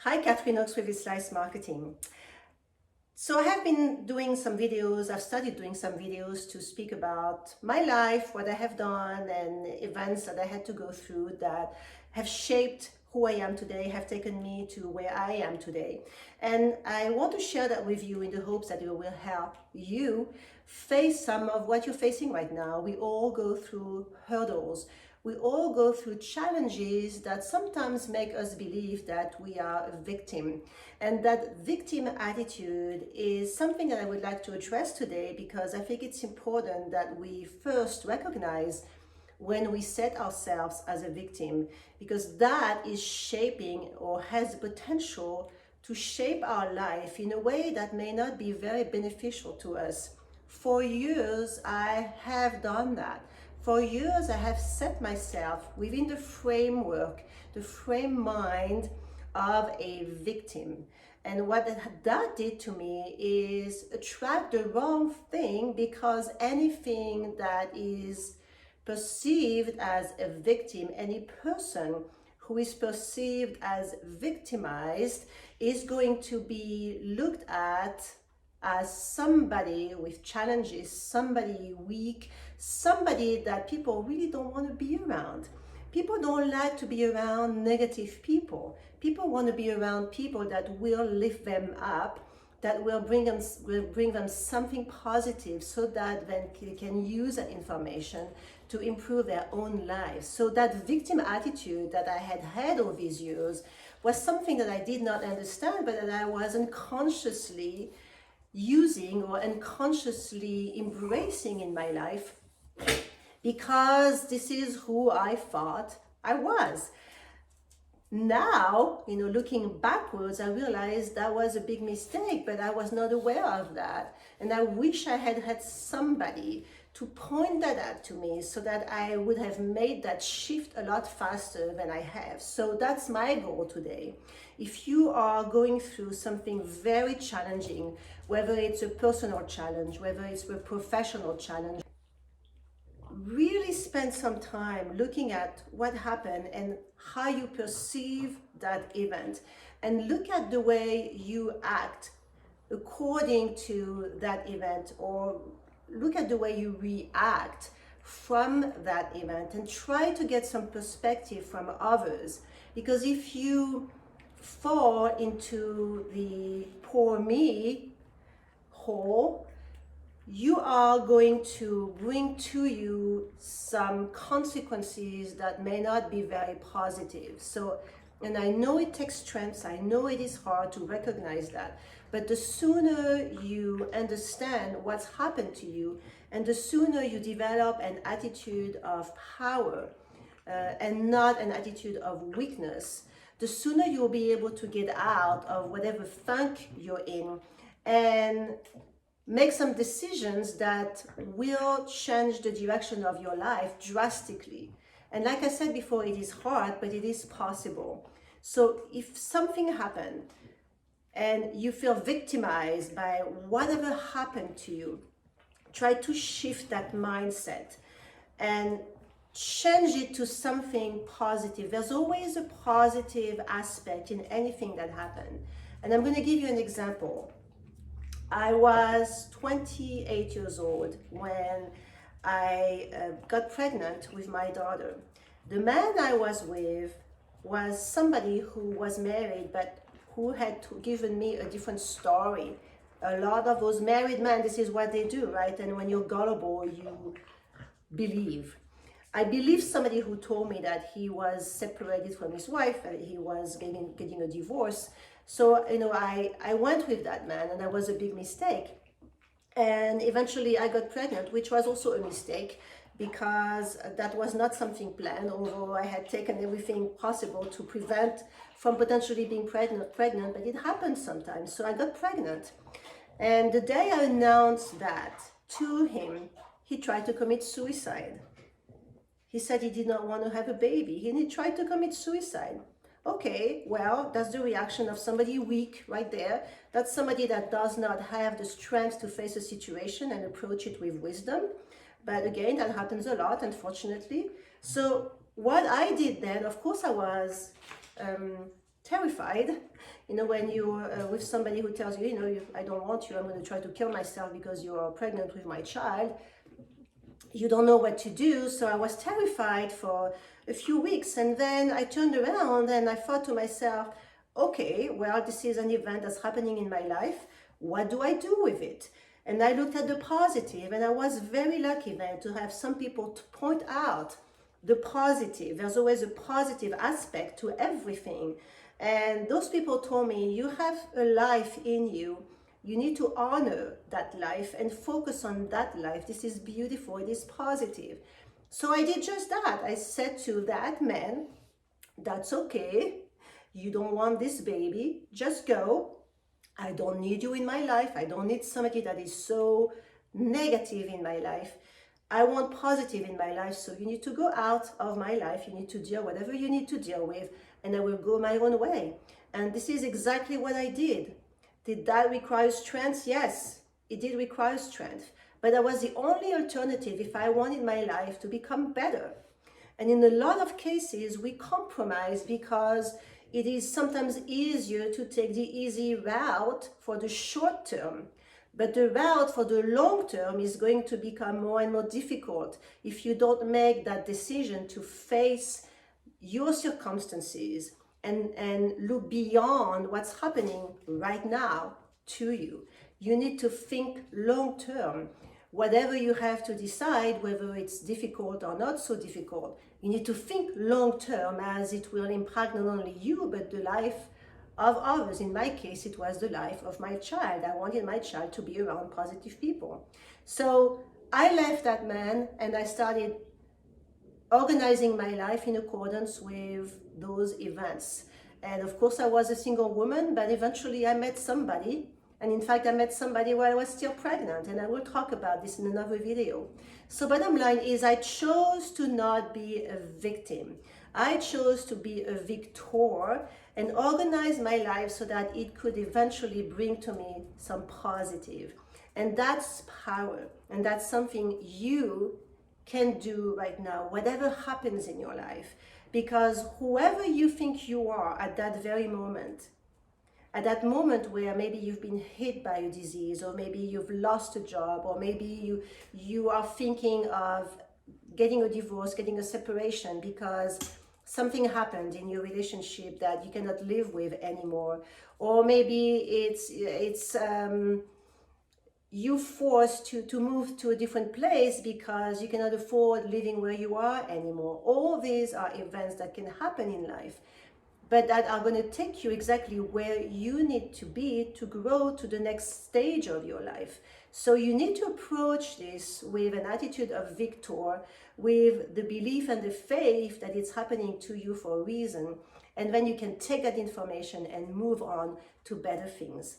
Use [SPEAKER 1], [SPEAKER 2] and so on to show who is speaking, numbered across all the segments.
[SPEAKER 1] Hi, Catherine Oaks with Slice Marketing. So I have been doing some videos, I've started doing some videos to speak about my life, what I have done, and events that I had to go through that have shaped who I am today, have taken me to where I am today. And I want to share that with you in the hopes that it will help you face some of what you're facing right now. We all go through hurdles. We all go through challenges that sometimes make us believe that we are a victim. And that victim attitude is something that I would like to address today, because I think it's important that we first recognize when we set ourselves as a victim, because that is shaping or has the potential to shape our life in a way that may not be very beneficial to us. For years, I have done that. For years, I have set myself within the framework, the frame mind of a victim. And what that did to me is attract the wrong thing, because anything that is perceived as a victim, any person who is perceived as victimized is going to be looked at as somebody with challenges, somebody weak, somebody that people really don't want to be around. People don't like to be around negative people. People want to be around people that will lift them up, that will bring them something positive, so that then they can use that information to improve their own lives. So that victim attitude that I had all these years was something that I did not understand, but that I was unconsciously using or unconsciously embracing in my life, because this is who I thought I was. Now, looking backwards, I realized that was a big mistake, but I was not aware of that. And I wish I had had somebody to point that out to me, so that I would have made that shift a lot faster than I have. So that's my goal today. If you are going through something very challenging, whether it's a personal challenge, whether it's a professional challenge, really spend some time looking at what happened and how you perceive that event, and look at the way you act according to that event, or look at the way you react from that event, and try to get some perspective from others. Because if you fall into the poor me hole, you are going to bring to you some consequences that may not be very positive. So, and I know it takes strength, I know it is hard to recognize that, but the sooner you understand what's happened to you, and the sooner you develop an attitude of power and not an attitude of weakness, the sooner you'll be able to get out of whatever funk you're in and make some decisions that will change the direction of your life drastically. And like I said before, it is hard, but it is possible. So if something happened and you feel victimized by whatever happened to you, try to shift that mindset and change it to something positive. There's always a positive aspect in anything that happened. And I'm going to give you an example. I was 28 years old when I got pregnant with my daughter. The man I was with was somebody who was married, but who had given me a different story. A lot of those married men, this is what they do, right? And when you're gullible, you believe. I believe somebody who told me that he was separated from his wife, and he was getting a divorce. So, I went with that man, and that was a big mistake. And eventually I got pregnant, which was also a mistake, because that was not something planned, although I had taken everything possible to prevent from potentially being pregnant, but it happens sometimes. So I got pregnant. And the day I announced that to him, he tried to commit suicide. He said he did not want to have a baby. He tried to commit suicide. Okay, well, that's the reaction of somebody weak right there. That's somebody that does not have the strength to face a situation and approach it with wisdom. But again, that happens a lot, unfortunately. So what I did then, of course, I was terrified. When you're with somebody who tells you, I don't want you, I'm going to try to kill myself because you are pregnant with my child. You don't know what to do. So I was terrified for a few weeks. And then I turned around and I thought to myself, okay, well, this is an event that's happening in my life. What do I do with it? And I looked at the positive, and I was very lucky then to have some people to point out the positive. There's always a positive aspect to everything. And those people told me, you have a life in you. You need to honor that life and focus on that life. This is beautiful. It is positive. So I did just that. I said to that man, that's okay. You don't want this baby. Just go. I don't need you in my life. I don't need somebody that is so negative in my life. I want positive in my life. So you need to go out of my life. You need to deal whatever you need to deal with, and I will go my own way. And this is exactly what I did. Did that require strength? Yes, it did require strength. But that was the only alternative if I wanted my life to become better. And in a lot of cases, we compromise because it is sometimes easier to take the easy route for the short term. But the route for the long term is going to become more and more difficult if you don't make that decision to face your circumstances and look beyond what's happening right now to you. You need to think long term. Whatever you have to decide, whether it's difficult or not so difficult, you need to think long term, as it will impact not only you, but the life of others. In my case, it was the life of my child. I wanted my child to be around positive people. So I left that man and I started organizing my life in accordance with those events. And of course, I was a single woman, but eventually I met somebody. And in fact, I met somebody while I was still pregnant, and I will talk about this in another video. So bottom line is, I chose to not be a victim. I chose to be a victor and organize my life so that it could eventually bring to me some positive. And that's power. And that's something you can do right now, whatever happens in your life. Because whoever you think you are at that very moment, at that moment where maybe you've been hit by a disease, or maybe you've lost a job, or maybe you are thinking of getting a divorce, getting a separation because something happened in your relationship that you cannot live with anymore, or maybe it's you forced to move to a different place because you cannot afford living where you are anymore. All these are events that can happen in life, but that are going to take you exactly where you need to be to grow to the next stage of your life. So you need to approach this with an attitude of victor, with the belief and the faith that it's happening to you for a reason. And then you can take that information and move on to better things.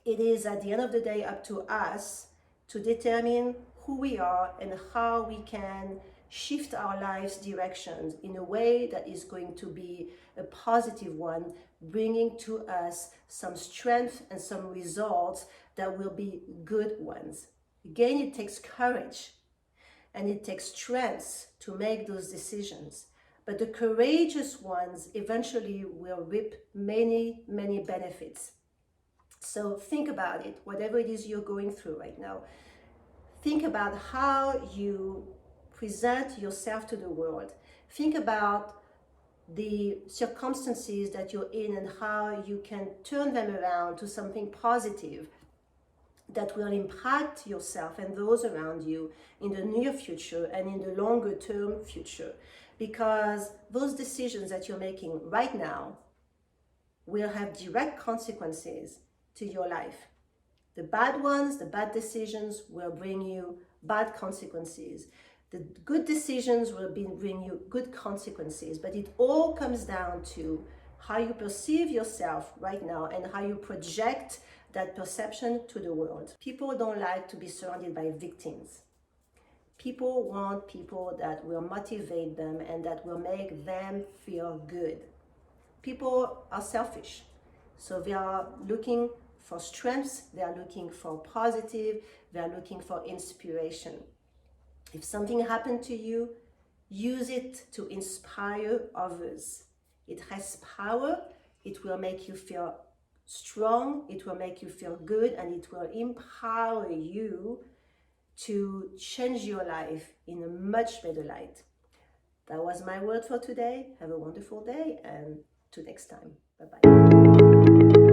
[SPEAKER 1] It is at the end of the day up to us to determine who we are and how we can shift our lives' directions in a way that is going to be a positive one, bringing to us some strength and some results that will be good ones. Again, it takes courage and it takes strength to make those decisions. But the courageous ones eventually will reap many, many benefits. So think about it, whatever it is you're going through right now. Think about how you present yourself to the world. Think about the circumstances that you're in and how you can turn them around to something positive that will impact yourself and those around you in the near future and in the longer term future. Because those decisions that you're making right now will have direct consequences to your life. The bad ones, the bad decisions will bring you bad consequences. The good decisions will bring you good consequences, but it all comes down to how you perceive yourself right now and how you project that perception to the world. People don't like to be surrounded by victims. People want people that will motivate them and that will make them feel good. People are selfish, so they are looking for strengths, they are looking for positive, they are looking for inspiration. If something happened to you, use it to inspire others. It has power it will make you feel strong, it will make you feel good, and it will empower you to change your life in a much better light. That was my word for today. Have a wonderful day, and till next time. Bye-bye.